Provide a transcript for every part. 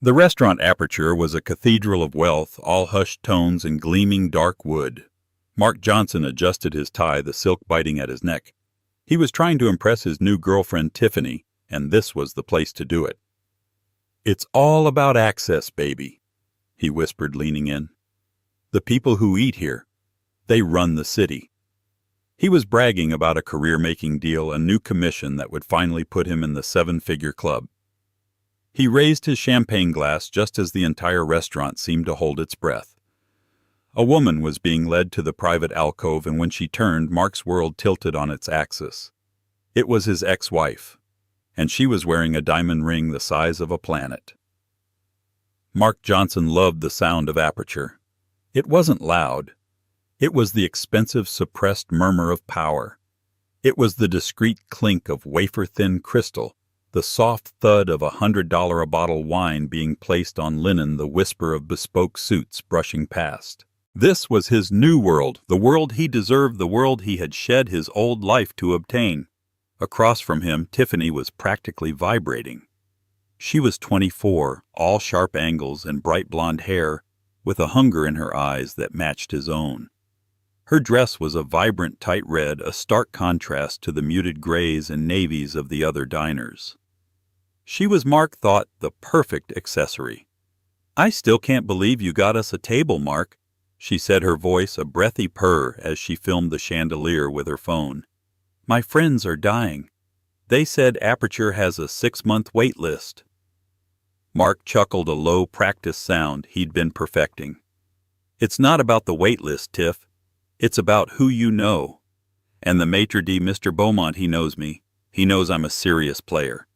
The restaurant Aperture was a cathedral of wealth, all hushed tones and gleaming dark wood. Mark Johnson adjusted his tie, the silk biting at his neck. He was trying to impress his new girlfriend Tiffany, and this was the place to do it. "It's all about access, baby," he whispered, leaning in. "The people who eat here, they run the city." He was bragging about a career-making deal, a new commission that would finally put him in the seven-figure club. He raised his champagne glass just as the entire restaurant seemed to hold its breath. A woman was being led to the private alcove, and when she turned, Mark's world tilted on its axis. It was his ex-wife, and she was wearing a diamond ring the size of a planet. Mark Johnson loved the sound of Aperture. It wasn't loud. It was the expensive, suppressed murmur of power. It was the discreet clink of wafer-thin crystal, the soft thud of $100-a-bottle wine being placed on linen, the whisper of bespoke suits brushing past. This was his new world, the world he deserved, the world he had shed his old life to obtain. Across from him, Tiffany was practically vibrating. She was 24, all sharp angles and bright blonde hair, with a hunger in her eyes that matched his own. Her dress was a vibrant tight red, a stark contrast to the muted grays and navies of the other diners. She was, Mark thought, the perfect accessory. "I still can't believe you got us a table, Mark," she said, her voice a breathy purr as she filmed the chandelier with her phone. "My friends are dying. They said Aperture has a 6-month wait list." Mark chuckled, a low, practiced sound he'd been perfecting. "It's not about the wait list, Tiff. It's about who you know. And the maitre d', Mr. Beaumont, he knows me. He knows I'm a serious player."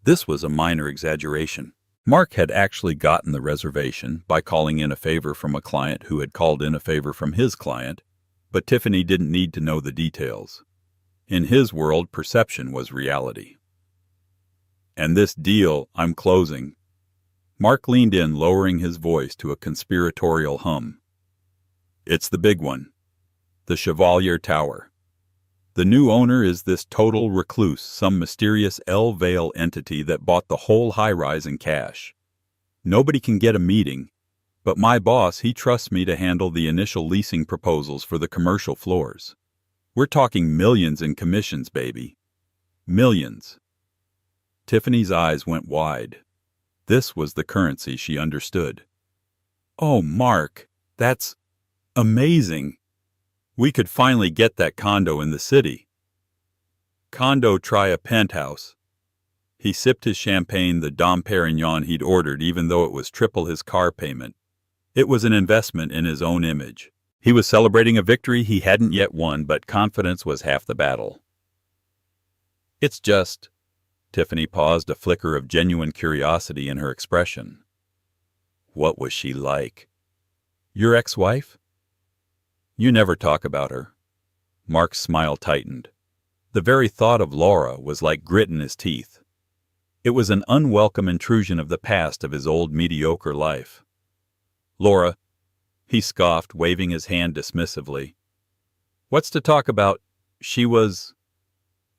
This was a minor exaggeration. Mark had actually gotten the reservation by calling in a favor from a client who had called in a favor from his client, but Tiffany didn't need to know the details. In his world, perception was reality. "And this deal I'm closing." Mark leaned in, lowering his voice to a conspiratorial hum. "It's the big one. The Chevalier Tower. The new owner is this total recluse, some mysterious El Vale entity that bought the whole high-rise in cash. Nobody can get a meeting, but my boss, he trusts me to handle the initial leasing proposals for the commercial floors. We're talking millions in commissions, baby. Millions." Tiffany's eyes went wide. This was the currency she understood. "Oh, Mark, that's amazing. We could finally get that condo in the city." "Condo, try a penthouse." He sipped his champagne, the Dom Perignon he'd ordered, even though it was triple his car payment. It was an investment in his own image. He was celebrating a victory he hadn't yet won, but confidence was half the battle. "It's just..." Tiffany paused, a flicker of genuine curiosity in her expression. "What was she like?" "Your ex-wife?" "You never talk about her." Mark's smile tightened. The very thought of Laura was like grit in his teeth. It was an unwelcome intrusion of the past of his old mediocre life. "Laura," he scoffed, waving his hand dismissively. "What's to talk about? She was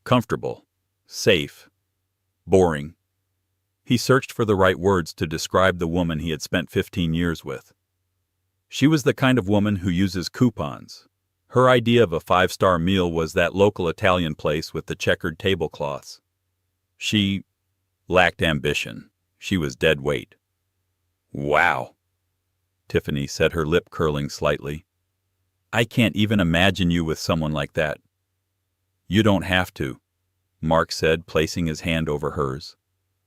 comfortable, safe, boring." He searched for the right words to describe the woman he had spent 15 years with. She was the kind of woman who uses coupons. Her idea of a 5-star meal was that local Italian place with the checkered tablecloths. She lacked ambition. She was dead weight. "Wow," Tiffany said, her lip curling slightly. "I can't even imagine you with someone like that." "You don't have to," Mark said, placing his hand over hers.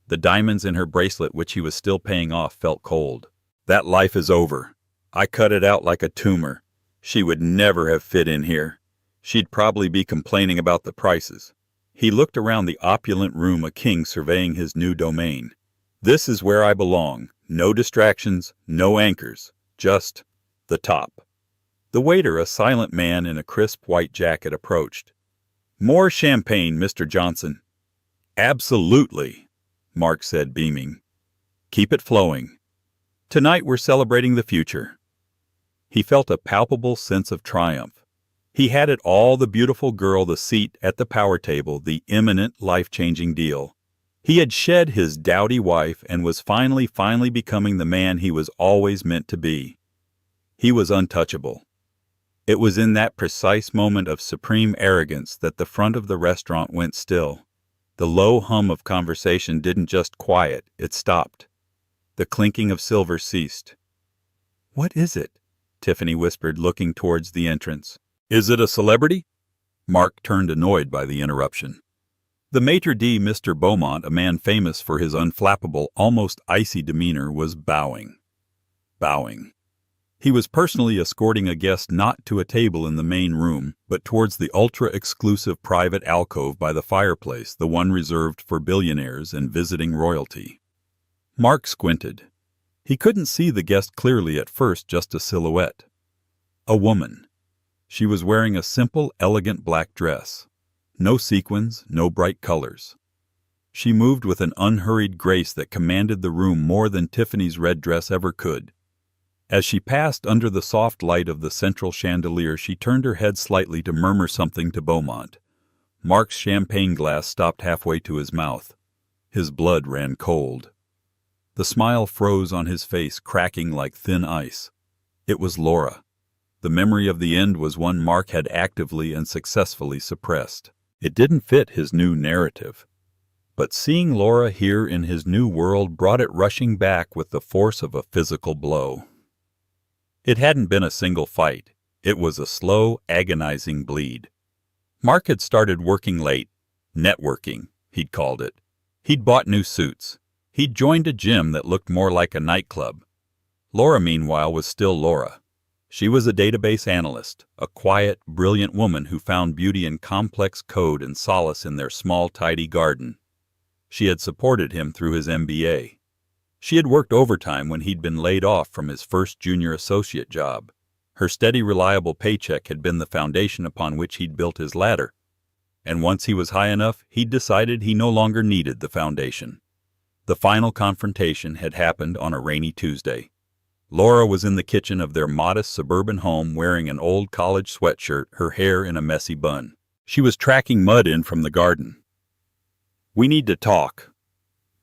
The diamonds in her bracelet, which he was still paying off, felt cold. "That life is over. I cut it out like a tumor. She would never have fit in here. She'd probably be complaining about the prices." He looked around the opulent room, a king surveying his new domain. "This is where I belong. No distractions, no anchors. Just the top." The waiter, a silent man in a crisp white jacket, approached. "More champagne, Mr. Johnson." "Absolutely," Mark said, beaming. "Keep it flowing. Tonight we're celebrating the future." He felt a palpable sense of triumph. He had it all: the beautiful girl, the seat at the power table, the imminent life-changing deal. He had shed his dowdy wife and was finally becoming the man he was always meant to be. He was untouchable. It was in that precise moment of supreme arrogance that the front of the restaurant went still. The low hum of conversation didn't just quiet, it stopped. The clinking of silver ceased. "What is it?" Tiffany whispered, looking towards the entrance. "Is it a celebrity?" Mark turned, annoyed by the interruption. The maitre d', Mr. Beaumont, a man famous for his unflappable, almost icy demeanor, was bowing. He was personally escorting a guest not to a table in the main room, but towards the ultra-exclusive private alcove by the fireplace, the one reserved for billionaires and visiting royalty. Mark squinted. He couldn't see the guest clearly at first, just a silhouette. A woman. She was wearing a simple, elegant black dress. No sequins, no bright colors. She moved with an unhurried grace that commanded the room more than Tiffany's red dress ever could. As she passed under the soft light of the central chandelier, she turned her head slightly to murmur something to Beaumont. Mark's champagne glass stopped halfway to his mouth. His blood ran cold. The smile froze on his face, cracking like thin ice. It was Laura. The memory of the end was one Mark had actively and successfully suppressed. It didn't fit his new narrative. But seeing Laura here in his new world brought it rushing back with the force of a physical blow. It hadn't been a single fight. It was a slow, agonizing bleed. Mark had started working late. Networking, he'd called it. He'd bought new suits. He'd joined a gym that looked more like a nightclub. Laura, meanwhile, was still Laura. She was a database analyst, a quiet, brilliant woman who found beauty in complex code and solace in their small, tidy garden. She had supported him through his MBA. She had worked overtime when he'd been laid off from his first junior associate job. Her steady, reliable paycheck had been the foundation upon which he'd built his ladder. And once he was high enough, he'd decided he no longer needed the foundation. The final confrontation had happened on a rainy Tuesday. Laura was in the kitchen of their modest suburban home wearing an old college sweatshirt, her hair in a messy bun. She was tracking mud in from the garden. "We need to talk,"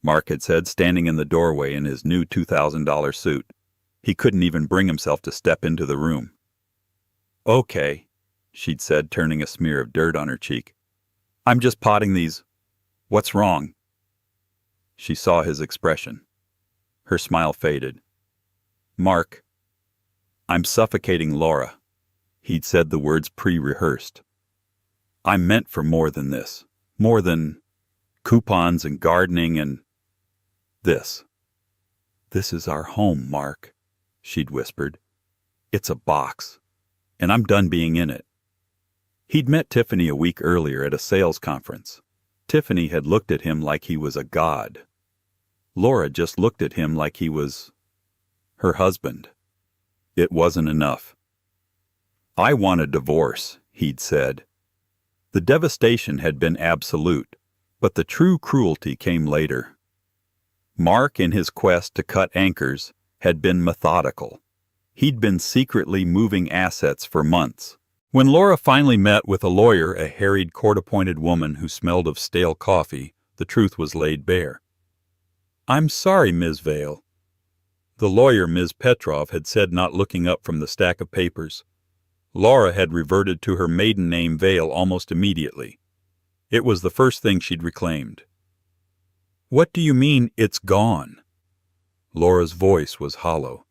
Mark had said, standing in the doorway in his new $2,000 suit. He couldn't even bring himself to step into the room. "Okay," she'd said, turning a smear of dirt on her cheek. "I'm just potting these. What's wrong?" She saw his expression. Her smile faded. "Mark, I'm suffocating Laura." He'd said the words pre-rehearsed. "I'm meant for more than this. More than coupons and gardening and this. This is our home, Mark," she'd whispered. "It's a box, and I'm done being in it." He'd met Tiffany a week earlier at a sales conference. Tiffany had looked at him like he was a god. Laura just looked at him like he was her husband. It wasn't enough. "I want a divorce," he'd said. The devastation had been absolute, but the true cruelty came later. Mark, in his quest to cut anchors, had been methodical. He'd been secretly moving assets for months. When Laura finally met with a lawyer, a harried court-appointed woman who smelled of stale coffee, the truth was laid bare. "I'm sorry, Ms. Vale." The lawyer, Ms. Petrov, had said, not looking up from the stack of papers. Laura had reverted to her maiden name, Vale, almost immediately. It was the first thing she'd reclaimed. "What do you mean, it's gone?" Laura's voice was hollow.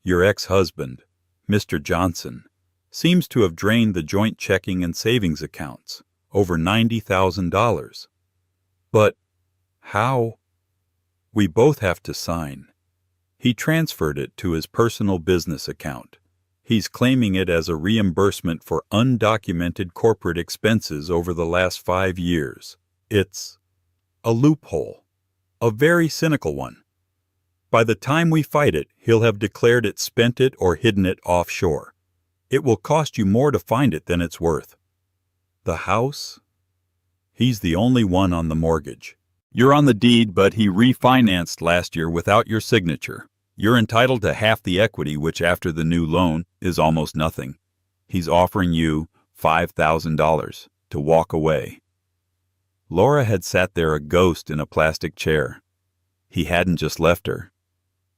"Your ex-husband, Mr. Johnson, seems to have drained the joint checking and savings accounts, over $90,000. But how? We both have to sign. He transferred it to his personal business account. He's claiming it as a reimbursement for undocumented corporate expenses over the last 5 years. It's a loophole. A very cynical one. By the time we fight it, he'll have declared it, spent it, or hidden it offshore. It will cost you more to find it than it's worth. The house? He's the only one on the mortgage. You're on the deed, but he refinanced last year without your signature. You're entitled to half the equity, which after the new loan is almost nothing. He's offering you $5,000 to walk away." Laura had sat there a ghost in a plastic chair. He hadn't just left her.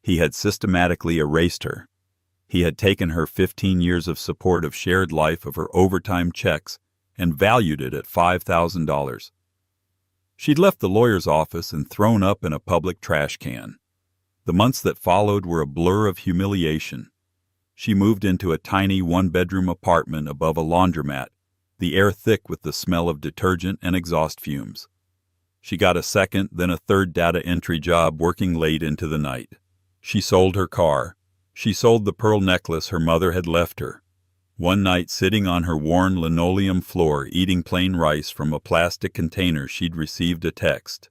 He had systematically erased her. He had taken her 15 years of support of shared life of her overtime checks and valued it at $5,000. She'd left the lawyer's office and thrown up in a public trash can. The months that followed were a blur of humiliation. She moved into a tiny one-bedroom apartment above a laundromat, the air thick with the smell of detergent and exhaust fumes. She got a second, then a third data entry job working late into the night. She sold her car. She sold the pearl necklace her mother had left her. One night, sitting on her worn linoleum floor eating plain rice from a plastic container, she'd received a text.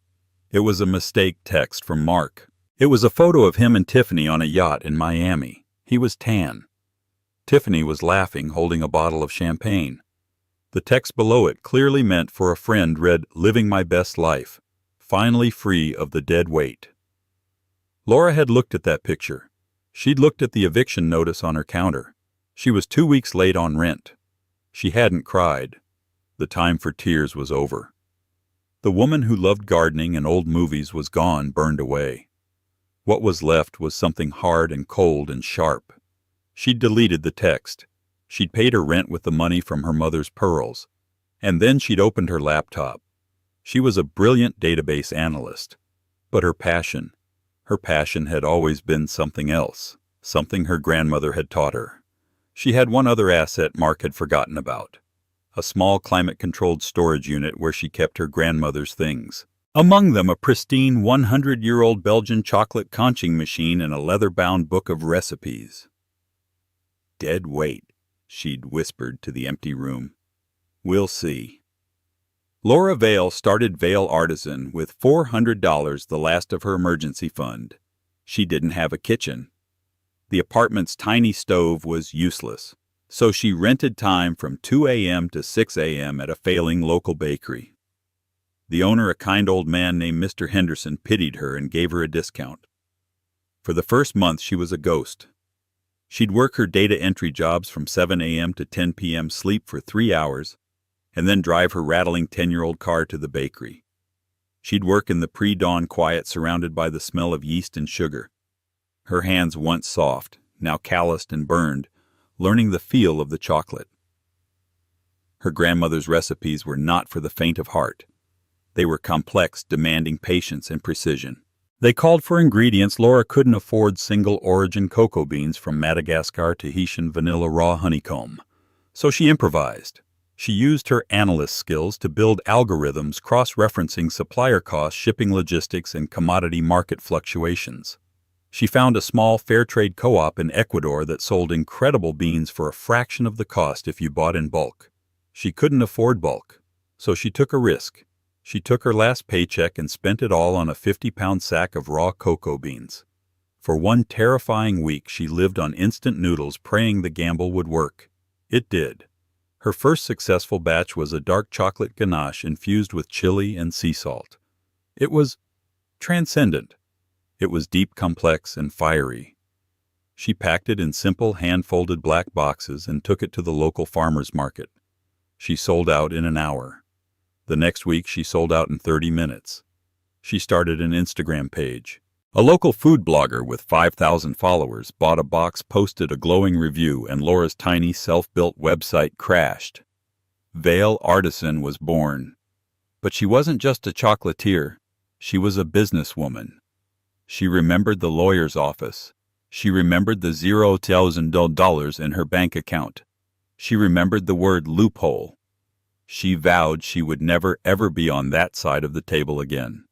It was a mistake text from Mark. It was a photo of him and Tiffany on a yacht in Miami. He was tan. Tiffany was laughing, holding a bottle of champagne. The text below it, clearly meant for a friend, read, "Living my best life, finally free of the dead weight." Laura had looked at that picture. She'd looked at the eviction notice on her counter. She was 2 weeks late on rent. She hadn't cried. The time for tears was over. The woman who loved gardening and old movies was gone, burned away. What was left was something hard and cold and sharp. She'd deleted the text. She'd paid her rent with the money from her mother's pearls. And then she'd opened her laptop. She was a brilliant database analyst. But her passion had always been something else, something her grandmother had taught her. She had one other asset Mark had forgotten about, a small climate-controlled storage unit where she kept her grandmother's things. Among them a pristine 100-year-old Belgian chocolate conching machine and a leather-bound book of recipes. "Dead weight," she'd whispered to the empty room. "We'll see." Laura Vale started Vale Artisan with $400, the last of her emergency fund. She didn't have a kitchen. The apartment's tiny stove was useless, so she rented time from 2 a.m. to 6 a.m. at a failing local bakery. The owner, a kind old man named Mr. Henderson, pitied her and gave her a discount. For the first month, she was a ghost. She'd work her data entry jobs from 7 a.m. to 10 p.m., sleep for 3 hours, and then drive her rattling 10-year-old car to the bakery. She'd work in the pre-dawn quiet surrounded by the smell of yeast and sugar. Her hands, once soft, now calloused and burned, learning the feel of the chocolate. Her grandmother's recipes were not for the faint of heart. They were complex, demanding patience and precision. They called for ingredients Laura couldn't afford: single-origin cocoa beans from Madagascar, Tahitian vanilla, raw honeycomb. So she improvised. She used her analyst skills to build algorithms cross-referencing supplier costs, shipping logistics, and commodity market fluctuations. She found a small fair trade co-op in Ecuador that sold incredible beans for a fraction of the cost if you bought in bulk. She couldn't afford bulk, so she took a risk. She took her last paycheck and spent it all on a 50-pound sack of raw cocoa beans. For one terrifying week, she lived on instant noodles, praying the gamble would work. It did. Her first successful batch was a dark chocolate ganache infused with chili and sea salt. It was transcendent. It was deep, complex, and fiery. She packed it in simple, hand-folded black boxes and took it to the local farmer's market. She sold out in an hour. The next week, she sold out in 30 minutes. She started an Instagram page. A local food blogger with 5,000 followers bought a box, posted a glowing review, and Laura's tiny self-built website crashed. Vale Artisan was born. But she wasn't just a chocolatier. She was a businesswoman. She remembered the lawyer's office. She remembered the $0,000 in her bank account. She remembered the word loophole. She vowed she would never, ever be on that side of the table again.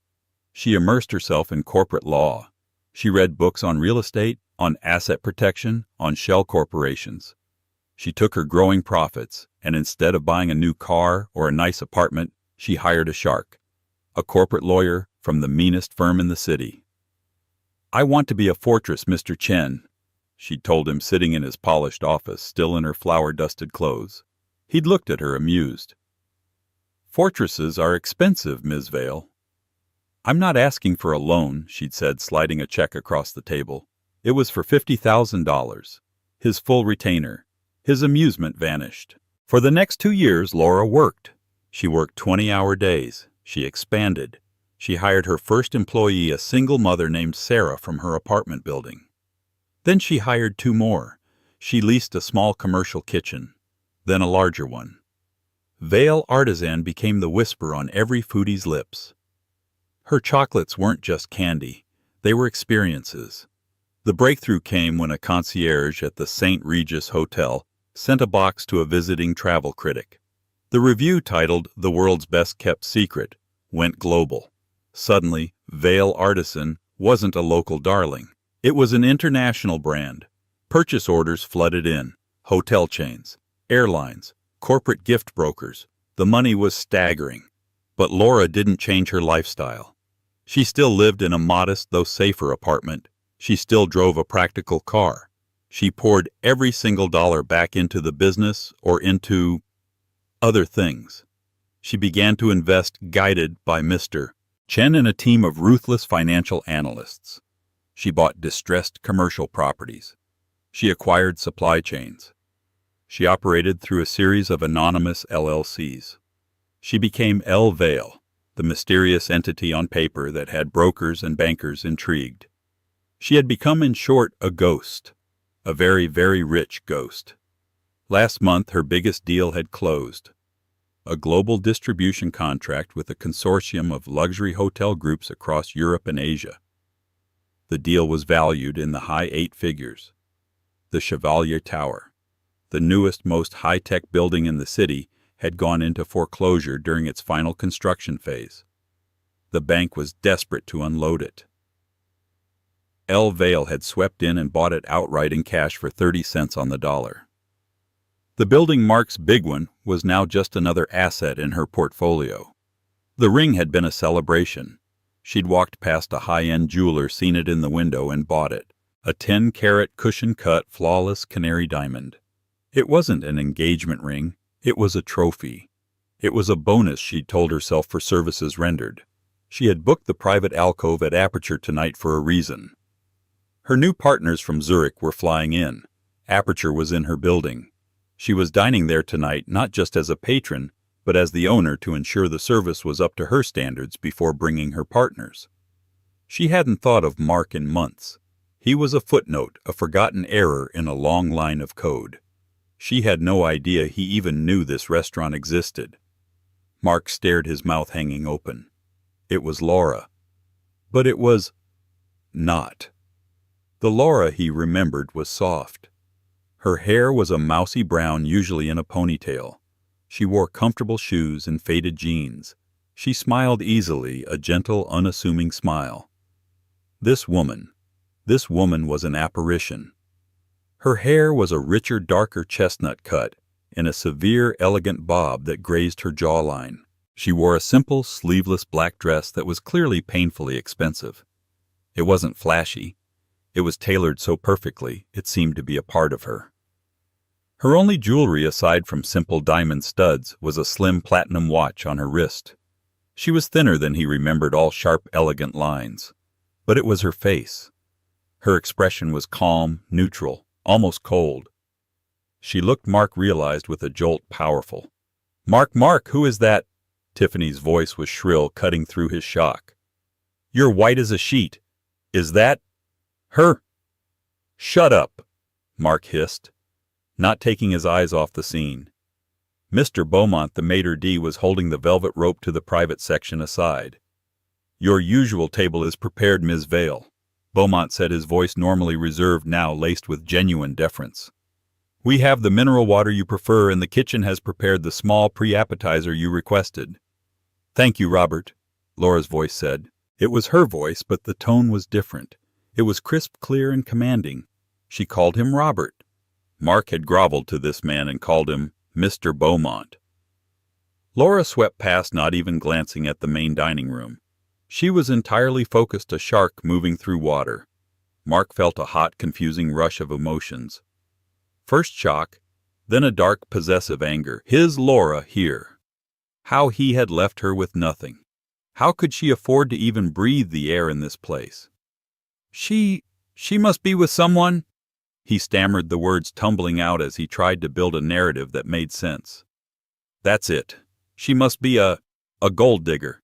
She immersed herself in corporate law. She read books on real estate, on asset protection, on shell corporations. She took her growing profits, and instead of buying a new car or a nice apartment, she hired a shark, a corporate lawyer from the meanest firm in the city. "I want to be a fortress, Mr. Chen," she told him, sitting in his polished office, still in her flour-dusted clothes. He'd looked at her, amused. "Fortresses are expensive, Ms. Vale." "I'm not asking for a loan," she'd said, sliding a check across the table. It was for $50,000. His full retainer. His amusement vanished. For the next 2 years, Laura worked. She worked 20-hour days. She expanded. She hired her first employee, a single mother named Sarah, from her apartment building. Then she hired 2 more. She leased a small commercial kitchen, then a larger one. Vail Artisan became the whisper on every foodie's lips. Her chocolates weren't just candy, they were experiences. The breakthrough came when a concierge at the St. Regis Hotel sent a box to a visiting travel critic. The review, titled "The World's Best Kept Secret," went global. Suddenly, Vail Artisan wasn't a local darling. It was an international brand. Purchase orders flooded in. Hotel chains, airlines, corporate gift brokers. The money was staggering. But Laura didn't change her lifestyle. She still lived in a modest, though safer, apartment. She still drove a practical car. She poured every single dollar back into the business or into other things. She began to invest, guided by Mr. Chen and a team of ruthless financial analysts. She bought distressed commercial properties. She acquired supply chains. She operated through a series of anonymous LLCs. She became L. Vail, the mysterious entity on paper that had brokers and bankers intrigued. She had become, in short, a ghost, a very, very rich ghost. Last month, her biggest deal had closed. A global distribution contract with a consortium of luxury hotel groups across Europe and Asia. The deal was valued in the high 8 figures. The Chevalier Tower, the newest, most high-tech building in the city, had gone into foreclosure during its final construction phase. The bank was desperate to unload it. L. Vail had swept in and bought it outright in cash for 30 cents on the dollar. The building, Mark's big one, was now just another asset in her portfolio. The ring had been a celebration. She'd walked past a high-end jeweler, seen it in the window, and bought it. A 10-carat cushion-cut, flawless canary diamond. It wasn't an engagement ring. It was a trophy. It was a bonus, she'd told herself, for services rendered. She had booked the private alcove at Aperture tonight for a reason. Her new partners from Zurich were flying in. Aperture was in her building. She was dining there tonight not just as a patron, but as the owner, to ensure the service was up to her standards before bringing her partners. She hadn't thought of Mark in months. He was a footnote, a forgotten error in a long line of code. She had no idea he even knew this restaurant existed. Mark stared, his mouth hanging open. It was Laura. But it was not. The Laura he remembered was soft. Her hair was a mousy brown, usually in a ponytail. She wore comfortable shoes and faded jeans. She smiled easily, a gentle, unassuming smile. This woman was an apparition. Her hair was a richer, darker chestnut cut, in a severe, elegant bob that grazed her jawline. She wore a simple, sleeveless black dress that was clearly painfully expensive. It wasn't flashy. It was tailored so perfectly, it seemed to be a part of her. Her only jewelry, aside from simple diamond studs, was a slim platinum watch on her wrist. She was thinner than he remembered, all sharp, elegant lines. But it was her face. Her expression was calm, neutral, almost cold. She looked, Mark realized with a jolt, powerful. Mark, who is that?" Tiffany's voice was shrill, cutting through his shock. "You're white as a sheet. Is that her?" "Shut up," Mark hissed, not taking his eyes off the scene. Mr. Beaumont, the maitre d', was holding the velvet rope to the private section aside. "Your usual table is prepared, Ms. Vail," Beaumont said, his voice normally reserved, now laced with genuine deference. "We have the mineral water you prefer, and the kitchen has prepared the small pre-appetizer you requested." "Thank you, Robert," Laura's voice said. It was her voice, but the tone was different. It was crisp, clear, and commanding. She called him Robert. Mark had groveled to this man and called him Mr. Beaumont. Laura swept past, not even glancing at the main dining room. She was entirely focused, a shark moving through water. Mark felt a hot, confusing rush of emotions. First shock, then a dark, possessive anger. His Laura here. How he had left her with nothing. How could she afford to even breathe the air in this place? She must be with someone." He stammered, the words tumbling out as he tried to build a narrative that made sense. "That's it. She must be a gold digger."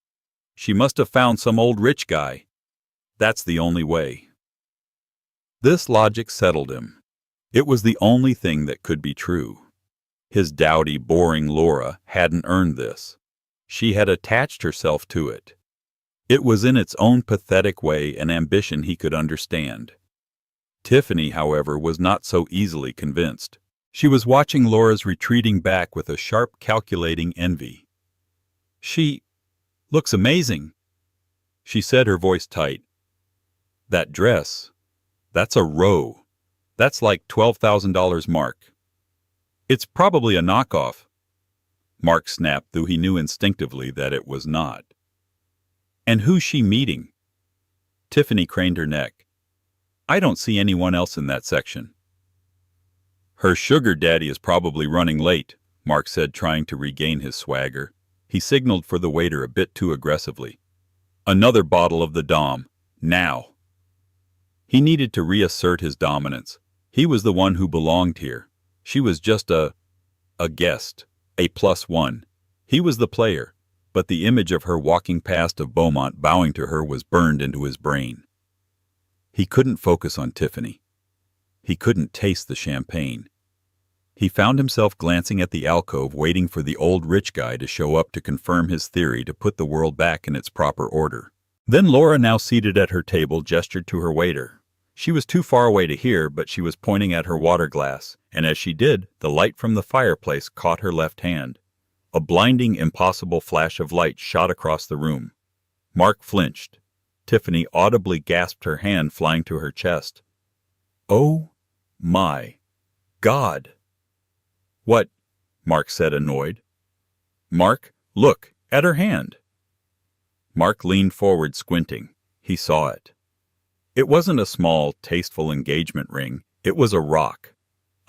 She must have found some old rich guy. That's the only way. This logic settled him. It was the only thing that could be true. His dowdy, boring Laura hadn't earned this. She had attached herself to it. It was in its own pathetic way an ambition he could understand. Tiffany, however, was not so easily convinced. She was watching Laura's retreating back with a sharp, calculating envy. "She looks amazing," she said, her voice tight. "That dress, that's a row. That's like $12,000, Mark." "It's probably a knockoff." Mark snapped, though he knew instinctively that it was not. "And who's she meeting?" Tiffany craned her neck. "I don't see anyone else in that section." "Her sugar daddy is probably running late," Mark said, trying to regain his swagger. He signaled for the waiter a bit too aggressively. "Another bottle of the Dom, now." He needed to reassert his dominance. He was the one who belonged here. She was just a guest, a +1. He was the player, but the image of her walking past of Beaumont bowing to her was burned into his brain. He couldn't focus on Tiffany. He couldn't taste the champagne. He found himself glancing at the alcove, waiting for the old rich guy to show up to confirm his theory to put the world back in its proper order. Then Laura, now seated at her table, gestured to her waiter. She was too far away to hear, but she was pointing at her water glass, and as she did, the light from the fireplace caught her left hand. A blinding, impossible flash of light shot across the room. Mark flinched. Tiffany audibly gasped, her hand flying to her chest. "Oh, my God!" "What?" Mark said, annoyed. "Mark, look at her hand." Mark leaned forward, squinting. He saw it. It wasn't a small, tasteful engagement ring. It was a rock.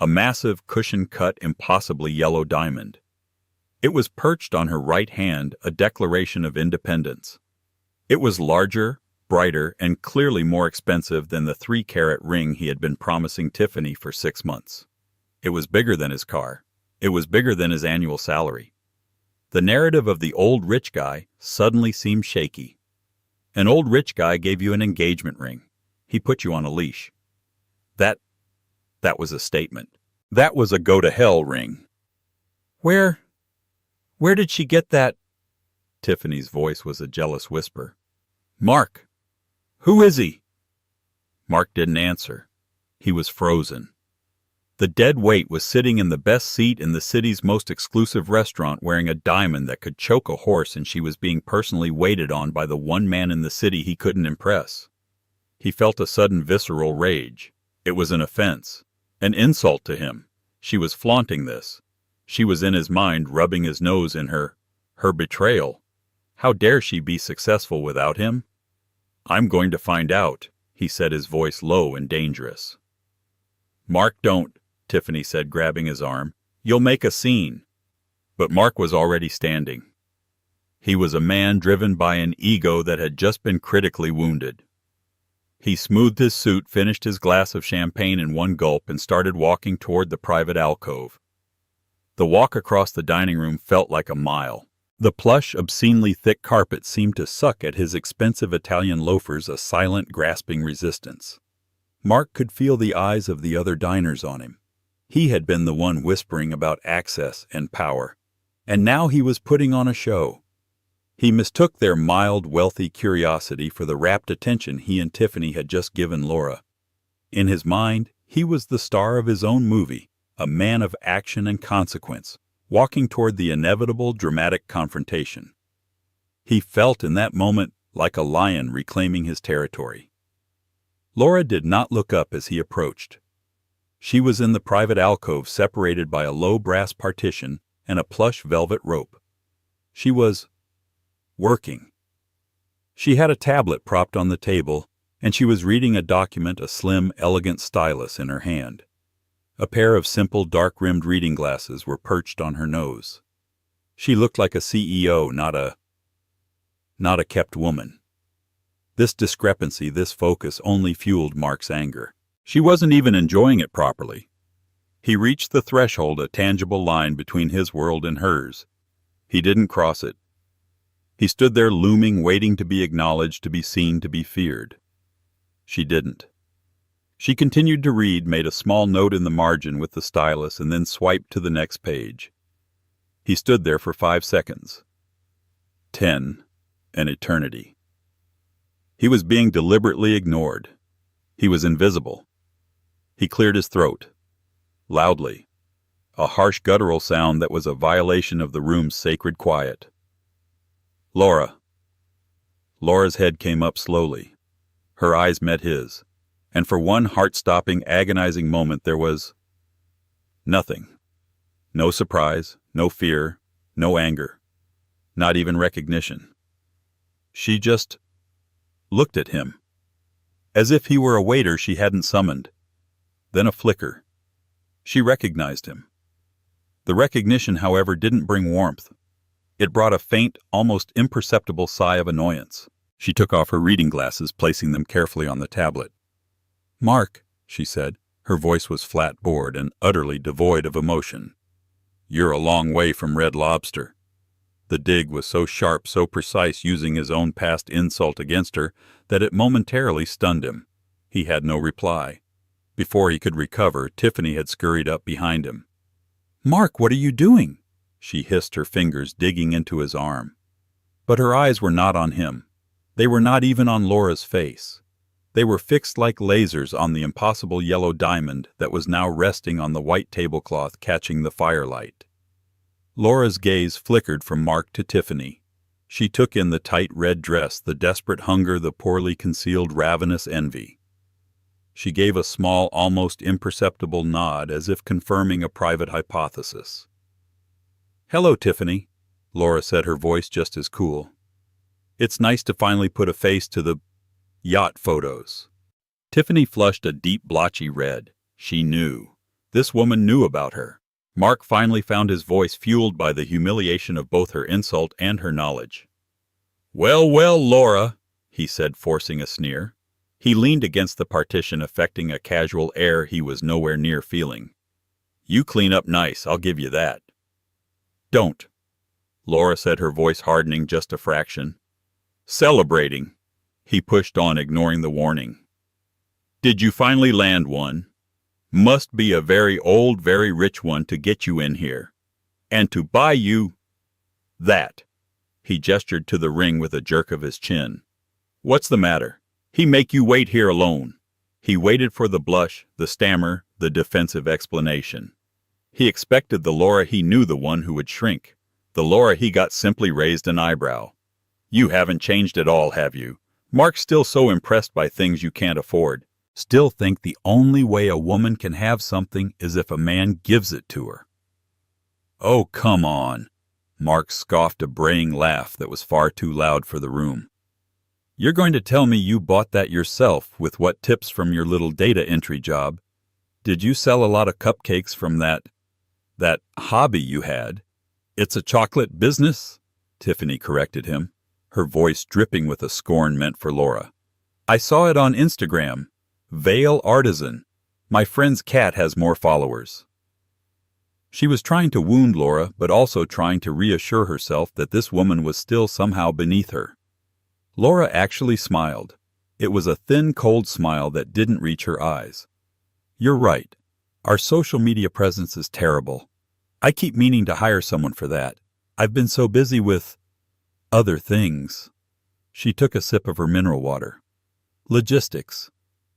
A massive, cushion-cut, impossibly yellow diamond. It was perched on her right hand, a declaration of independence. It was larger, brighter, and clearly more expensive than the 3-carat ring he had been promising Tiffany for 6 months. It was bigger than his car. It was bigger than his annual salary. The narrative of the old rich guy suddenly seemed shaky. An old rich guy gave you an engagement ring. He put you on a leash. That was a statement. That was a go-to-hell ring. Where did she get that?" Tiffany's voice was a jealous whisper. "Mark, who is he?" Mark didn't answer. He was frozen. The dead weight was sitting in the best seat in the city's most exclusive restaurant, wearing a diamond that could choke a horse, and she was being personally waited on by the one man in the city he couldn't impress. He felt a sudden visceral rage. It was an offense, an insult to him. She was flaunting this. She was in his mind, rubbing his nose in her betrayal. How dare she be successful without him? "I'm going to find out," he said, his voice low and dangerous. "Mark, don't," Tiffany said, grabbing his arm. "You'll make a scene." But Mark was already standing. He was a man driven by an ego that had just been critically wounded. He smoothed his suit, finished his glass of champagne in one gulp, and started walking toward the private alcove. The walk across the dining room felt like a mile. The plush, obscenely thick carpet seemed to suck at his expensive Italian loafers a silent, grasping resistance. Mark could feel the eyes of the other diners on him. He had been the one whispering about access and power, and now he was putting on a show. He mistook their mild, wealthy curiosity for the rapt attention he and Tiffany had just given Laura. In his mind, he was the star of his own movie, a man of action and consequence, walking toward the inevitable dramatic confrontation. He felt in that moment like a lion reclaiming his territory. Laura did not look up as he approached. She was in the private alcove, separated by a low brass partition and a plush velvet rope. She was working. She had a tablet propped on the table, and she was reading a document, a slim, elegant stylus in her hand. A pair of simple, dark-rimmed reading glasses were perched on her nose. She looked like a CEO, not a kept woman. This discrepancy, this focus, only fueled Mark's anger. She wasn't even enjoying it properly. He reached the threshold, a tangible line between his world and hers. He didn't cross it. He stood there looming, waiting to be acknowledged, to be seen, to be feared. She didn't. She continued to read, made a small note in the margin with the stylus, and then swiped to the next page. He stood there for 5 seconds. 10. An eternity. He was being deliberately ignored. He was invisible. He cleared his throat. Loudly. A harsh guttural sound that was a violation of the room's sacred quiet. Laura. Laura's head came up slowly. Her eyes met his, and for one heart-stopping, agonizing moment there was nothing. No surprise, no fear, no anger, not even recognition. She just looked at him, as if he were a waiter she hadn't summoned. Then a flicker. She recognized him. The recognition, however, didn't bring warmth. It brought a faint, almost imperceptible sigh of annoyance. She took off her reading glasses, placing them carefully on the tablet. "Mark," she said. Her voice was flat, bored, and utterly devoid of emotion. "You're a long way from Red Lobster." The dig was so sharp, so precise, using his own past insult against her, that it momentarily stunned him. He had no reply. Before he could recover, Tiffany had scurried up behind him. "Mark, what are you doing?" she hissed, her fingers digging into his arm. But her eyes were not on him. They were not even on Laura's face. They were fixed like lasers on the impossible yellow diamond that was now resting on the white tablecloth, catching the firelight. Laura's gaze flickered from Mark to Tiffany. She took in the tight red dress, the desperate hunger, the poorly concealed ravenous envy. She gave a small, almost imperceptible nod, as if confirming a private hypothesis. "Hello, Tiffany," Laura said, her voice just as cool. "It's nice to finally put a face to the yacht photos." Tiffany flushed a deep, blotchy red. She knew. This woman knew about her. Mark finally found his voice fueled by the humiliation of both her insult and her knowledge. "Well, well, Laura," he said, forcing a sneer. He leaned against the partition, affecting a casual air he was nowhere near feeling. "You clean up nice, I'll give you that." "Don't," Laura said, her voice hardening just a fraction. "Celebrating," he pushed on, ignoring the warning. "Did you finally land one? Must be a very old, very rich one to get you in here. And to buy you that." He gestured to the ring with a jerk of his chin. "What's the matter? He make you wait here alone." He waited for the blush, the stammer, the defensive explanation. He expected the Laura he knew, the one who would shrink. The Laura he got simply raised an eyebrow. "You haven't changed at all, have you? Mark's still so impressed by things you can't afford. Still think the only way a woman can have something is if a man gives it to her." "Oh, come on." Mark scoffed a braying laugh that was far too loud for the room. "You're going to tell me you bought that yourself with what tips from your little data entry job? Did you sell a lot of cupcakes from that hobby you had?" "It's a chocolate business," Tiffany corrected him, her voice dripping with a scorn meant for Laura. "I saw it on Instagram. Vale Artisan. My friend's cat has more followers." She was trying to wound Laura, but also trying to reassure herself that this woman was still somehow beneath her. Laura actually smiled. It was a thin, cold smile that didn't reach her eyes. "You're right. Our social media presence is terrible. I keep meaning to hire someone for that. I've been so busy with other things." She took a sip of her mineral water. "Logistics.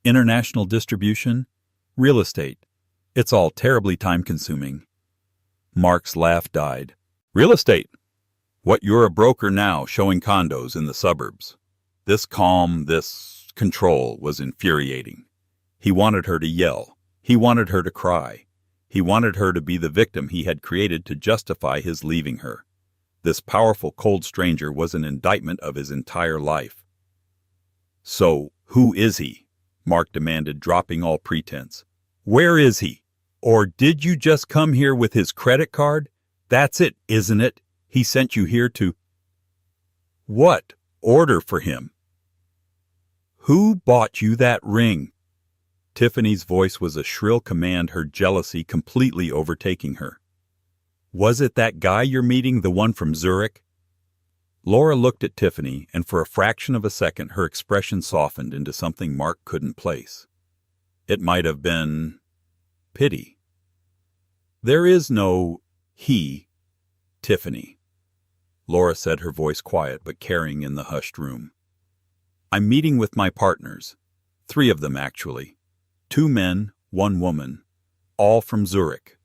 International distribution, real estate. It's all terribly time-consuming." Mark's laugh died. "Real estate? What, you're a broker now, showing condos in the suburbs?" This calm, this control was infuriating. He wanted her to yell. He wanted her to cry. He wanted her to be the victim he had created to justify his leaving her. This powerful, cold stranger was an indictment of his entire life. "So, who is he?" Mark demanded, dropping all pretense. "Where is he? Or did you just come here with his credit card? That's it, isn't it? He sent you here to what? Order for him? Who bought you that ring?" Tiffany's voice was a shrill command, her jealousy completely overtaking her. "Was it that guy you're meeting, the one from Zurich?" Laura looked at Tiffany, and for a fraction of a second her expression softened into something Mark couldn't place. It might have been pity. "There is no he, Tiffany," Laura said, her voice quiet but carrying in the hushed room. "I'm meeting with my partners. 3 of them, actually. 2 men, 1 woman, all from Zurich."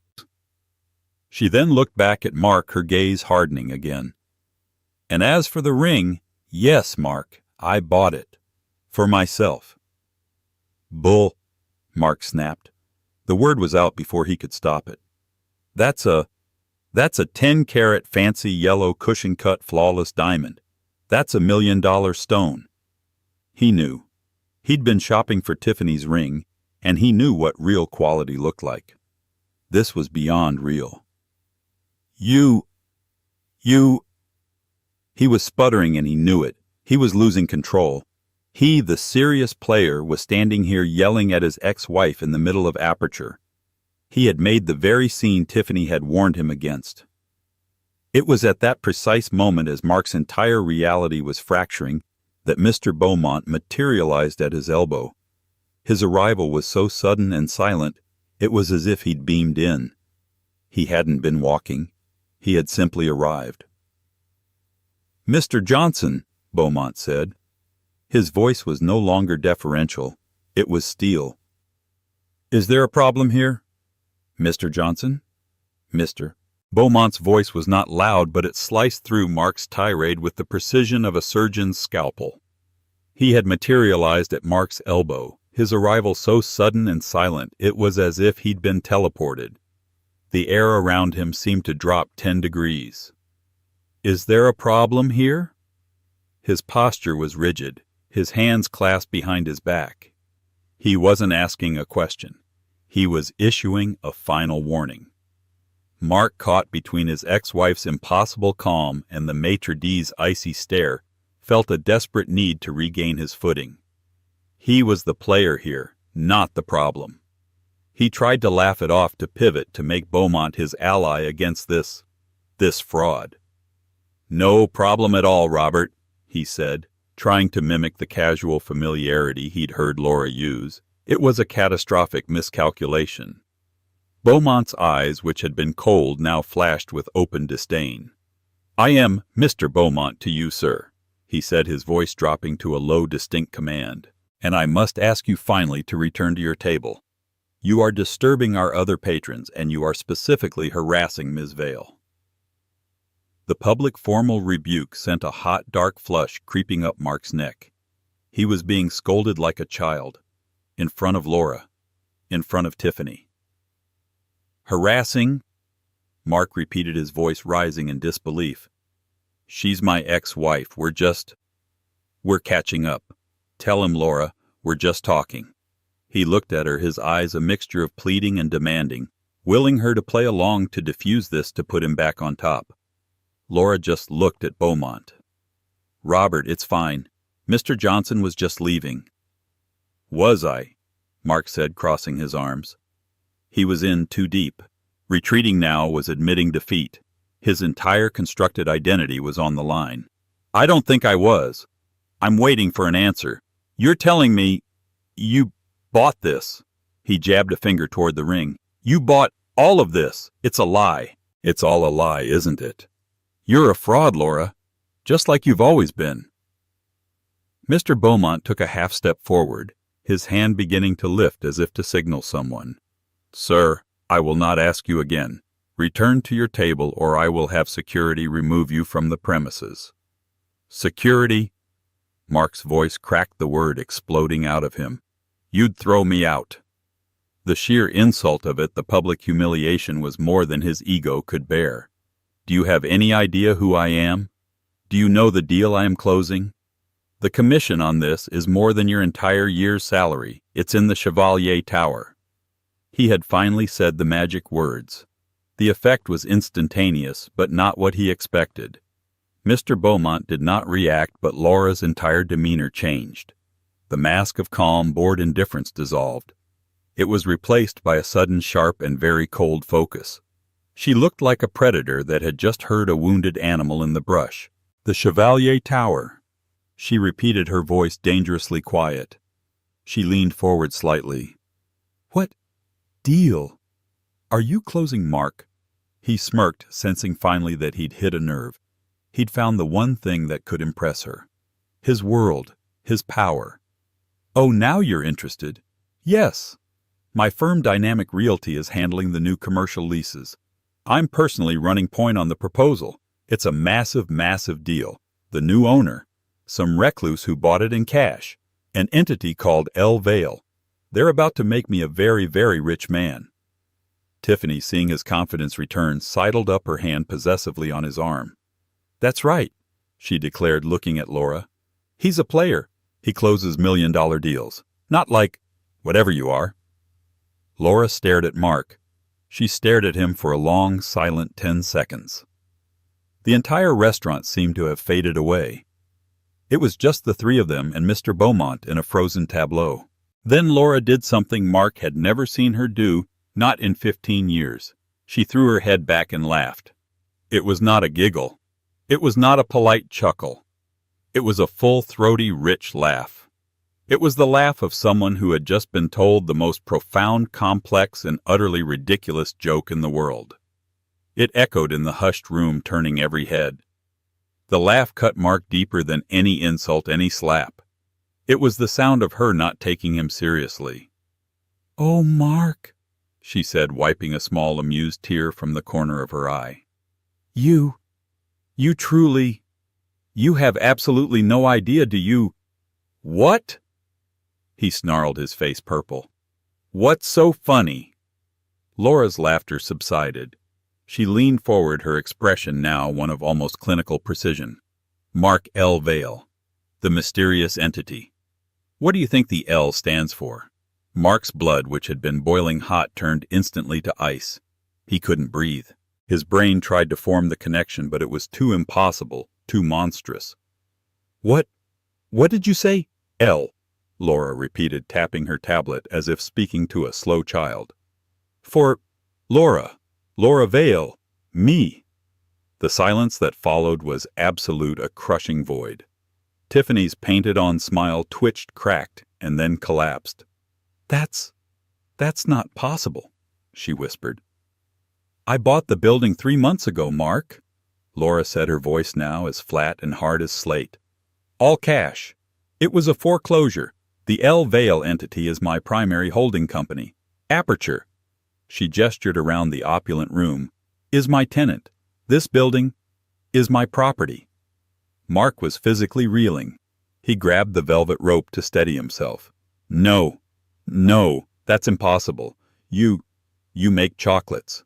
She then looked back at Mark, her gaze hardening again. "And as for the ring, yes, Mark, I bought it. For myself." "Bull," Mark snapped. The word was out before he could stop it. That's a 10-carat fancy yellow cushion-cut flawless diamond. That's $1 million stone." He knew. He'd been shopping for Tiffany's ring, and he knew what real quality looked like. This was beyond real. You... He was sputtering, and he knew it. He was losing control. He, the serious player, was standing here yelling at his ex-wife in the middle of Aperture. He had made the very scene Tiffany had warned him against. It was at that precise moment, as Mark's entire reality was fracturing, that Mr. Beaumont materialized at his elbow. His arrival was so sudden and silent, it was as if he'd beamed in. He hadn't been walking. He had simply arrived. "Mr. Johnson," Beaumont said. His voice was no longer deferential. It was steel. "Is there a problem here? Mr. Johnson?" "Mr." Beaumont's voice was not loud, but it sliced through Mark's tirade with the precision of a surgeon's scalpel. He had materialized at Mark's elbow, his arrival so sudden and silent it was as if he'd been teleported. The air around him seemed to drop 10 degrees. "Is there a problem here?" His posture was rigid, his hands clasped behind his back. He wasn't asking a question. He was issuing a final warning. Mark, caught between his ex-wife's impossible calm and the maitre d's icy stare, felt a desperate need to regain his footing. He was the player here, not the problem. He tried to laugh it off, to pivot, to make Beaumont his ally against this fraud. "No problem at all, Robert," he said, trying to mimic the casual familiarity he'd heard Laura use. It was a catastrophic miscalculation. Beaumont's eyes, which had been cold, now flashed with open disdain. "I am Mr. Beaumont to you, sir," he said, his voice dropping to a low, distinct command. "And I must ask you finally to return to your table. You are disturbing our other patrons, and you are specifically harassing Ms. Vale." The public formal rebuke sent a hot, dark flush creeping up Mark's neck. He was being scolded like a child, in front of Laura, in front of Tiffany. "Harassing?" Mark repeated, his voice rising in disbelief. "She's my ex-wife. We're catching up. Tell him, Laura, we're just talking." He looked at her, his eyes a mixture of pleading and demanding, willing her to play along, to diffuse this, to put him back on top. Laura just looked at Beaumont. "Robert, it's fine. Mr. Johnson was just leaving." "Was I?" Mark said, crossing his arms. He was in too deep. Retreating now was admitting defeat. His entire constructed identity was on the line. "I don't think I was. I'm waiting for an answer. You're telling me you bought this." He jabbed a finger toward the ring. "You bought all of this. It's a lie." "It's all a lie, isn't it? You're a fraud, Laura, just like you've always been." Mr. Beaumont took a half-step forward, his hand beginning to lift as if to signal someone. "Sir, I will not ask you again. Return to your table, or I will have security remove you from the premises." "Security?" Mark's voice cracked, the word exploding out of him. "You'd throw me out." The sheer insult of it, the public humiliation, was more than his ego could bear. "Do you have any idea who I am? Do you know the deal I am closing? The commission on this is more than your entire year's salary. It's in the Chevalier Tower." He had finally said the magic words. The effect was instantaneous, but not what he expected. Mr. Beaumont did not react, but Laura's entire demeanor changed. The mask of calm, bored indifference dissolved. It was replaced by a sudden sharp and very cold focus. She looked like a predator that had just heard a wounded animal in the brush. The Chevalier Tower. She repeated, her voice dangerously quiet. She leaned forward slightly. What deal? Are you closing Mark? He smirked, sensing finally that he'd hit a nerve. He'd found the one thing that could impress her. His world, his power. Oh, now you're interested. Yes. My firm Dynamic Realty is handling the new commercial leases. I'm personally running point on the proposal. It's a massive, massive deal. The new owner, some recluse who bought it in cash, an entity called El Vale. They're about to make me a very, very rich man. Tiffany, seeing his confidence return, sidled up her hand possessively on his arm. That's right, she declared, looking at Laura. He's a player. He closes million-dollar deals. Not like whatever you are. Laura stared at Mark. She stared at him for a long, silent 10 seconds. The entire restaurant seemed to have faded away. It was just the three of them and Mr. Beaumont in a frozen tableau. Then Laura did something Mark had never seen her do, not in 15 years. She threw her head back and laughed. It was not a giggle. It was not a polite chuckle. It was a full, throaty, rich laugh. It was the laugh of someone who had just been told the most profound, complex, and utterly ridiculous joke in the world. It echoed in the hushed room, turning every head. The laugh cut Mark deeper than any insult, any slap. It was the sound of her not taking him seriously. "Oh, Mark," she said, wiping a small, amused tear from the corner of her eye. You truly, you have absolutely no idea, do you?" "What?" He snarled, his face purple. "What's so funny?" Laura's laughter subsided. She leaned forward, her expression now one of almost clinical precision. Mark L. Vale, the mysterious entity. What do you think the L stands for? Mark's blood, which had been boiling hot, turned instantly to ice. He couldn't breathe. His brain tried to form the connection, but it was too impossible, too monstrous. What did you say?" "L," Laura repeated, tapping her tablet as if speaking to a slow child. "For Laura Vale, me." The silence that followed was absolute, a crushing void. Tiffany's painted-on smile twitched, cracked, and then collapsed. That's not possible," she whispered. "I bought the building 3 months ago, Mark," Laura said, her voice now as flat and hard as slate. "All cash. It was a foreclosure. The El Vale entity is my primary holding company. Aperture," she gestured around the opulent room, "is my tenant. This building is my property." Mark was physically reeling. He grabbed the velvet rope to steady himself. No, that's impossible. You make chocolates."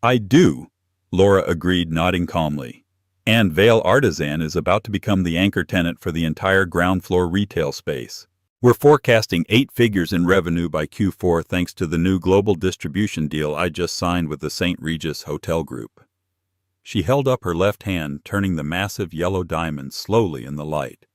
"I do," Laura agreed, nodding calmly. "And Vale Artisan is about to become the anchor tenant for the entire ground floor retail space. We're forecasting 8 figures in revenue by Q4 thanks to the new global distribution deal I just signed with the St. Regis Hotel Group." She held up her left hand, turning the massive yellow diamond slowly in the light.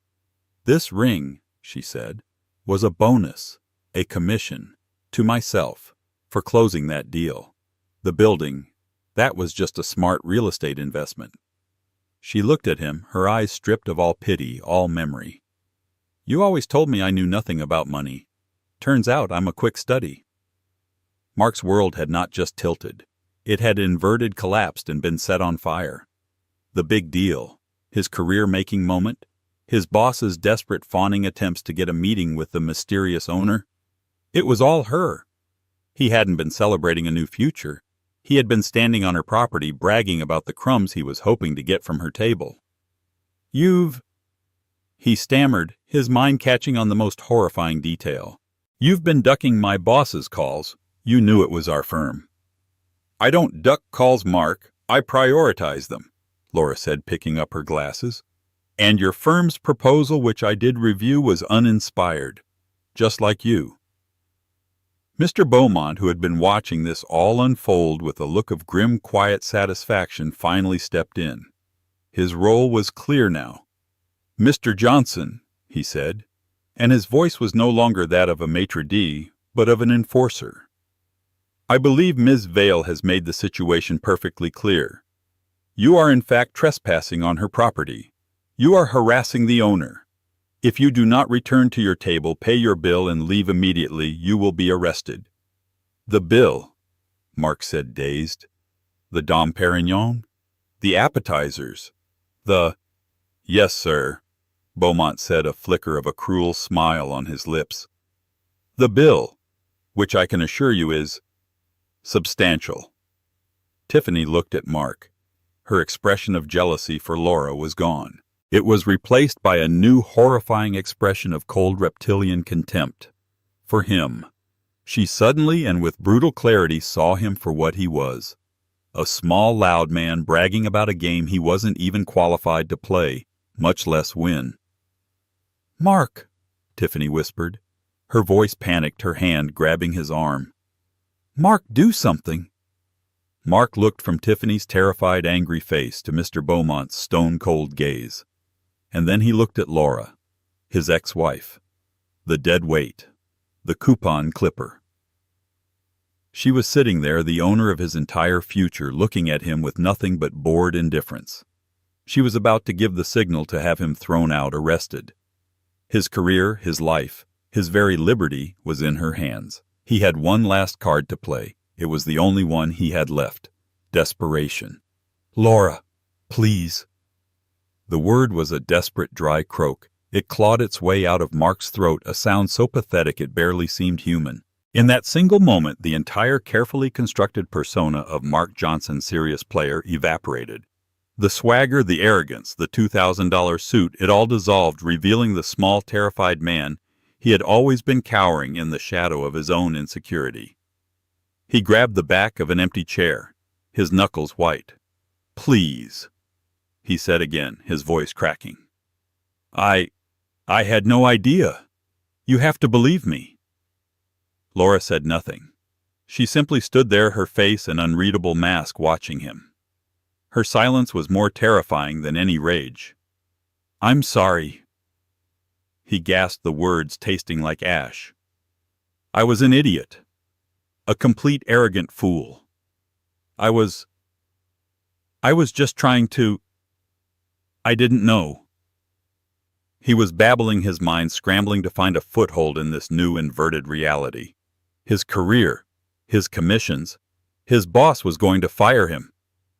"This ring," she said, "was a bonus, a commission, to myself, for closing that deal. The building, that was just a smart real estate investment." She looked at him, her eyes stripped of all pity, all memory. "You always told me I knew nothing about money. Turns out I'm a quick study." Mark's world had not just tilted. It had inverted, collapsed, and been set on fire. The big deal, his career-making moment, his boss's desperate fawning attempts to get a meeting with the mysterious owner. It was all her. He hadn't been celebrating a new future. He had been standing on her property, bragging about the crumbs he was hoping to get from her table. He stammered, his mind catching on the most horrifying detail. "You've been ducking my boss's calls. You knew it was our firm." "I don't duck calls, Mark. I prioritize them," Laura said, picking up her glasses. "And your firm's proposal, which I did review, was uninspired. Just like you." Mr. Beaumont, who had been watching this all unfold with a look of grim, quiet satisfaction, finally stepped in. His role was clear now. "Mr. Johnson," he said, and his voice was no longer that of a maitre d', but of an enforcer. "I believe Ms. Vale has made the situation perfectly clear. You are in fact trespassing on her property. You are harassing the owner. If you do not return to your table, pay your bill, and leave immediately, you will be arrested." "The bill," Mark said, dazed. "The Dom Perignon? The appetizers? The—" "Yes, sir," Beaumont said, a flicker of a cruel smile on his lips. "The bill, which I can assure you is substantial." Tiffany looked at Mark. Her expression of jealousy for Laura was gone. It was replaced by a new horrifying expression of cold reptilian contempt. For him. She suddenly and with brutal clarity saw him for what he was. A small, loud man bragging about a game he wasn't even qualified to play, much less win. "Mark," Tiffany whispered. Her voice panicked, her hand grabbing his arm. "Mark, do something." Mark looked from Tiffany's terrified, angry face to Mr. Beaumont's stone-cold gaze. And then he looked at Laura, his ex-wife, the dead weight, the coupon clipper. She was sitting there, the owner of his entire future, looking at him with nothing but bored indifference. She was about to give the signal to have him thrown out, arrested. His career, his life, his very liberty was in her hands. He had one last card to play. It was the only one he had left. Desperation. "Laura, please." The word was a desperate, dry croak. It clawed its way out of Mark's throat, a sound so pathetic it barely seemed human. In that single moment, the entire carefully constructed persona of Mark Johnson, serious player, evaporated. The swagger, the arrogance, the $2,000 suit, it all dissolved, revealing the small, terrified man he had always been cowering in the shadow of his own insecurity. He grabbed the back of an empty chair, his knuckles white. "Please," he said again, his voice cracking. I had no idea. You have to believe me." Laura said nothing. She simply stood there, her face an unreadable mask, watching him. Her silence was more terrifying than any rage. "I'm sorry." He gasped the words, tasting like ash. "I was an idiot. A complete arrogant fool. I was just trying to... I didn't know." He was babbling, his mind scrambling to find a foothold in this new inverted reality. His career, his commissions, his boss was going to fire him.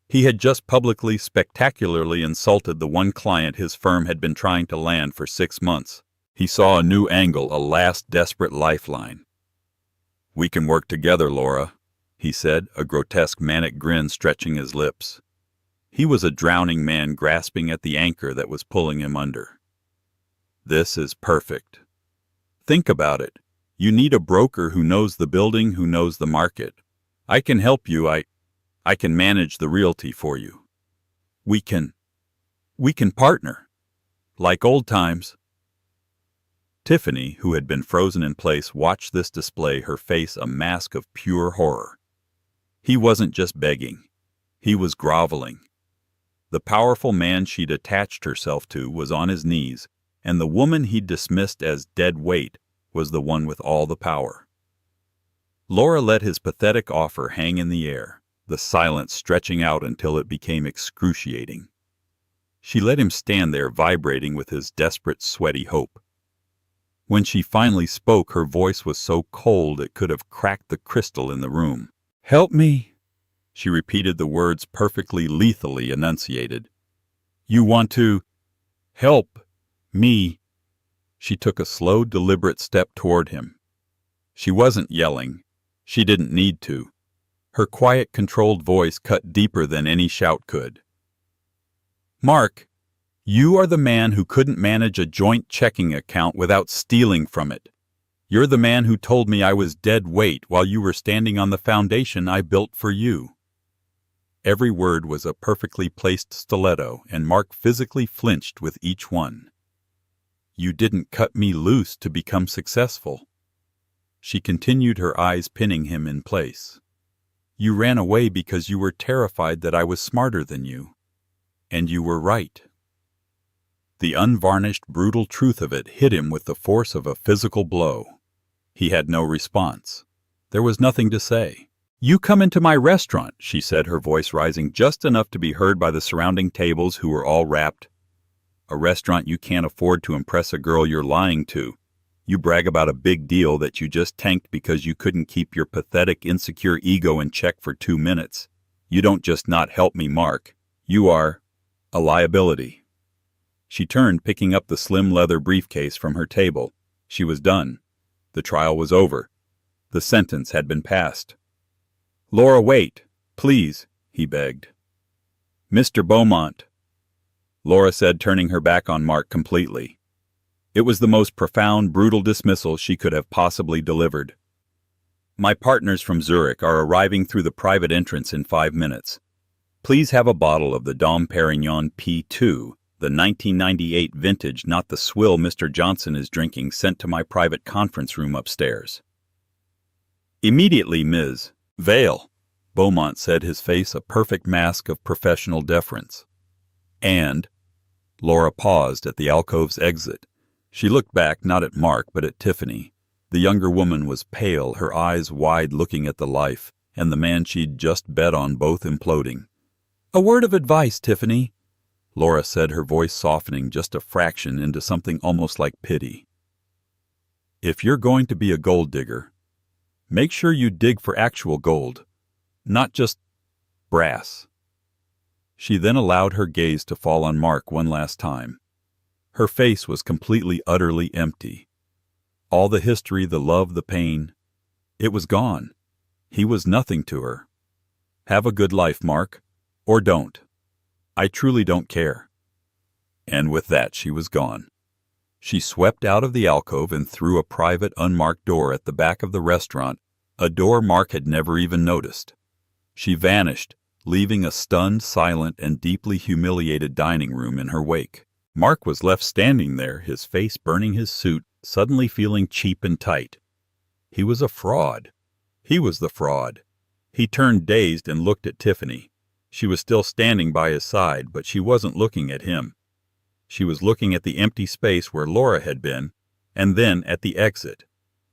He had just publicly, spectacularly insulted the one client his firm had been trying to land for 6 months. He saw a new angle, a last desperate lifeline. "We can work together, Laura," he said, a grotesque manic grin stretching his lips. He was a drowning man grasping at the anchor that was pulling him under. "This is perfect. Think about it. You need a broker who knows the building, who knows the market. I can help you. I can manage the realty for you. We can partner. Like old times." Tiffany, who had been frozen in place, watched this display, her face a mask of pure horror. He wasn't just begging. He was groveling. The powerful man she'd attached herself to was on his knees, and the woman he'd dismissed as dead weight was the one with all the power. Laura let his pathetic offer hang in the air, the silence stretching out until it became excruciating. She let him stand there, vibrating with his desperate, sweaty hope. When she finally spoke, her voice was so cold it could have cracked the crystal in the room. "Help me." She repeated the words perfectly lethally enunciated. "You want to help me." She took a slow, deliberate step toward him. She wasn't yelling. She didn't need to. Her quiet, controlled voice cut deeper than any shout could. "Mark, you are the man who couldn't manage a joint checking account without stealing from it. You're the man who told me I was dead weight while you were standing on the foundation I built for you." Every word was a perfectly placed stiletto, and Mark physically flinched with each one. "You didn't cut me loose to become successful." She continued, her eyes pinning him in place. "You ran away because you were terrified that I was smarter than you. And you were right." The unvarnished, brutal truth of it hit him with the force of a physical blow. He had no response. There was nothing to say. "You come into my restaurant," she said, her voice rising just enough to be heard by the surrounding tables, who were all rapt. a restaurant you can't afford to impress a girl you're lying to. You brag about a big deal that you just tanked because you couldn't keep your pathetic, insecure ego in check for 2 minutes. You don't just not help me, Mark. You are a liability. She turned, picking up the slim leather briefcase from her table. She was done. The trial was over. The sentence had been passed. "Laura, wait, please," he begged. "Mr. Beaumont," Laura said, turning her back on Mark completely. It was the most profound, brutal dismissal she could have possibly delivered. "My partners from Zurich are arriving through the private entrance in 5 minutes. Please have a bottle of the Dom Perignon P2, the 1998 vintage, not the swill Mr. Johnson is drinking, sent to my private conference room upstairs." "Immediately, Ms. Vale," Beaumont said, his face a perfect mask of professional deference. "And—" Laura paused at the alcove's exit. She looked back, not at Mark, but at Tiffany. The younger woman was pale, her eyes wide, looking at the life, and the man she'd just bet on, both imploding. "A word of advice, Tiffany," Laura said, her voice softening just a fraction into something almost like pity. "If you're going to be a gold digger, make sure you dig for actual gold, not just brass." She then allowed her gaze to fall on Mark one last time. Her face was completely, utterly empty. All the history, the love, the pain, it was gone. He was nothing to her. "Have a good life, Mark. Or don't. I truly don't care." And with that she was gone. She swept out of the alcove and through a private, unmarked door at the back of the restaurant, a door Mark had never even noticed. She vanished, leaving a stunned, silent, and deeply humiliated dining room in her wake. Mark was left standing there, his face burning his suit, suddenly feeling cheap and tight. He was a fraud. He was the fraud. He turned dazed and looked at Tiffany. She was still standing by his side, but she wasn't looking at him. She was looking at the empty space where Laura had been, and then at the exit.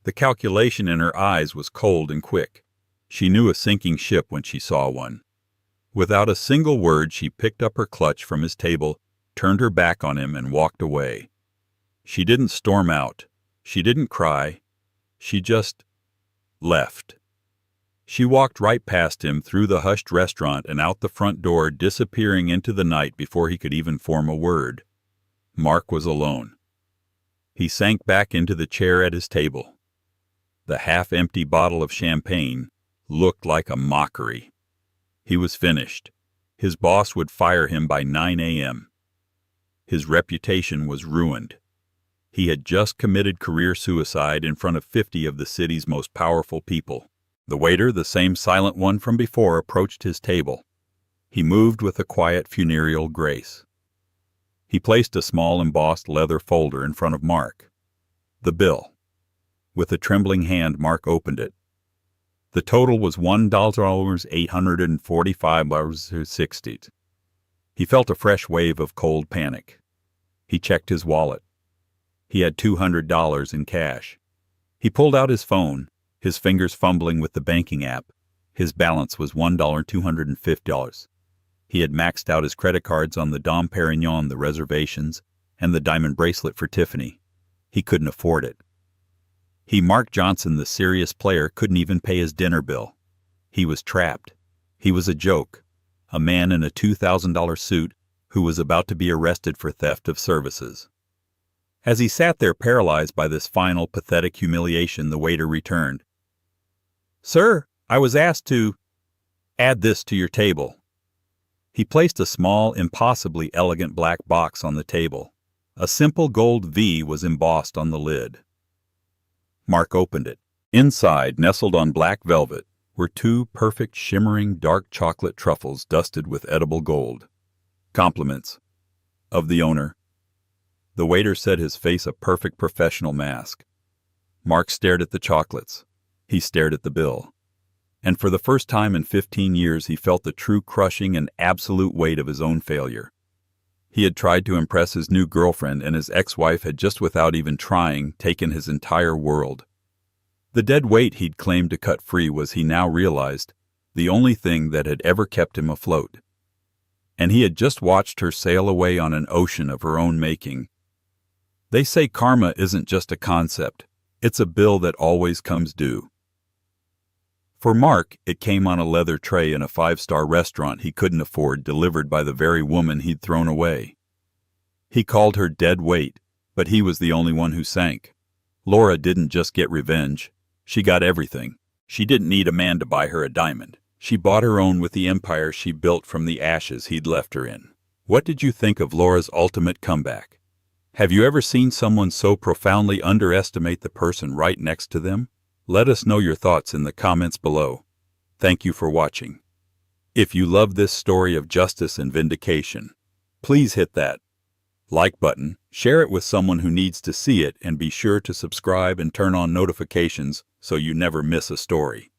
The calculation in her eyes was cold and quick. She knew a sinking ship when she saw one. Without a single word, she picked up her clutch from his table, turned her back on him, and walked away. She didn't storm out. She didn't cry. She just left. She walked right past him, through the hushed restaurant and out the front door, disappearing into the night before he could even form a word. Mark was alone. He sank back into the chair at his table. The half-empty bottle of champagne looked like a mockery. He was finished. His boss would fire him by 9 a.m. His reputation was ruined. He had just committed career suicide in front of 50 of the city's most powerful people. The waiter, the same silent one from before, approached his table. He moved with a quiet, funereal grace. He placed a small embossed leather folder in front of Mark. The bill. With a trembling hand, Mark opened it. The total was $1,845.60. He felt a fresh wave of cold panic. He checked his wallet. He had $200 in cash. He pulled out his phone, his fingers fumbling with the banking app. His balance was $1,250. He had maxed out his credit cards on the Dom Perignon, the reservations, and the diamond bracelet for Tiffany. He couldn't afford it. He, Mark Johnson, the serious player, couldn't even pay his dinner bill. He was trapped. He was a joke. A man in a $2,000 suit who was about to be arrested for theft of services. As he sat there paralyzed by this final pathetic humiliation, the waiter returned. "Sir, I was asked to add this to your table." He placed a small, impossibly elegant black box on the table. A simple gold V was embossed on the lid. Mark opened it. Inside, nestled on black velvet, were 2 perfect, shimmering, dark chocolate truffles dusted with edible gold. "Compliments of the owner," the waiter said, his face a perfect professional mask. Mark stared at the chocolates. He stared at the bill. And for the first time in 15 years, he felt the true crushing and absolute weight of his own failure. He had tried to impress his new girlfriend, and his ex-wife had, just without even trying, taken his entire world. The dead weight he'd claimed to cut free was, he now realized, the only thing that had ever kept him afloat. and he had just watched her sail away on an ocean of her own making. They say karma isn't just a concept, it's a bill that always comes due. For Mark, it came on a leather tray in a five-star restaurant he couldn't afford, delivered by the very woman he'd thrown away. He called her dead weight, but he was the only one who sank. Laura didn't just get revenge, she got everything. She didn't need a man to buy her a diamond. She bought her own with the empire she built from the ashes he'd left her in. What did you think of Laura's ultimate comeback? Have you ever seen someone so profoundly underestimate the person right next to them? Let us know your thoughts in the comments below. Thank you for watching. If you love this story of justice and vindication, please hit that like button, share it with someone who needs to see it, and be sure to subscribe and turn on notifications so you never miss a story.